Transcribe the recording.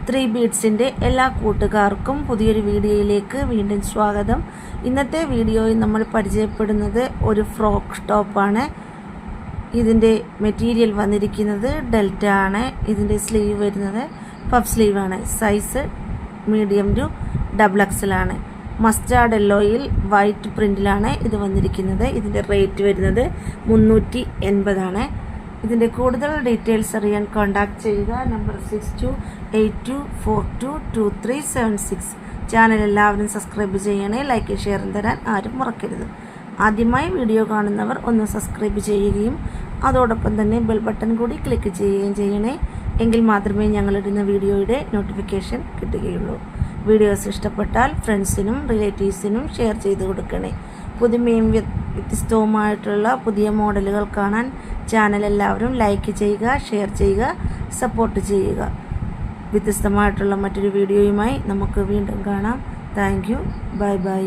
Three ബീഡ്സിൻ്റെ എല്ലാ കൂട്ടുകാർക്കും പുതിയൊരു വീഡിയോയിലേക്ക് വീണ്ടും സ്വാഗതം. ഇന്നത്തെ വീഡിയോയിൽ നമ്മൾ പരിചയപ്പെടുന്നത് ഒരു ഫ്രോക്ക് ടോപ്പാണ്. ഇതിൻ്റെ മെറ്റീരിയൽ വന്നിരിക്കുന്നത് ഡെൽറ്റ ആണ്. ഇതിൻ്റെ സ്ലീവ് വരുന്നത് പഫ് സ്ലീവാണ്. Size medium to double XL ആണ്. മസ്റ്റാർഡ് യെല്ലോയിൽ വൈറ്റ് പ്രിൻറ്റിലാണ് ഇത് വന്നിരിക്കുന്നത്. ഇതിൻ്റെ റേറ്റ് വരുന്നത് 380 ആണ്. ഇതിൻ്റെ കൂടുതൽ ഡീറ്റെയിൽസ് അറിയാൻ കോൺടാക്ട് ചെയ്യുക. നമ്പർ 6282422376. ചാനൽ എല്ലാവരും സബ്സ്ക്രൈബ് ചെയ്യണേ. ലൈക്ക് ഷെയർ തരാൻ ആരും മറക്കരുത്. ആദ്യമായി വീഡിയോ കാണുന്നവർ ഒന്ന് സബ്സ്ക്രൈബ് ചെയ്യുകയും അതോടൊപ്പം തന്നെ ബെൽ ബട്ടൺ കൂടി ക്ലിക്ക് ചെയ്യുകയും ചെയ്യണേ. എങ്കിൽ മാത്രമേ ഞങ്ങളിടുന്ന വീഡിയോയുടെ നോട്ടിഫിക്കേഷൻ കിട്ടുകയുള്ളൂ. വീഡിയോസ് ഇഷ്ടപ്പെട്ടാൽ ഫ്രണ്ട്സിനും റിലേറ്റീവ്സിനും ഷെയർ ചെയ്ത് കൊടുക്കണേ. പുതുമയും വ്യത്യസ്തവുമായിട്ടുള്ള പുതിയ മോഡലുകൾ കാണാൻ ചാനൽ എല്ലാവരും ലൈക്ക് ചെയ്യുക, ഷെയർ ചെയ്യുക, സപ്പോർട്ട് ചെയ്യുക. വ്യത്യസ്തമായിട്ടുള്ള മറ്റൊരു വീഡിയോയുമായി നമുക്ക് വീണ്ടും കാണാം. Thank you. Bye bye.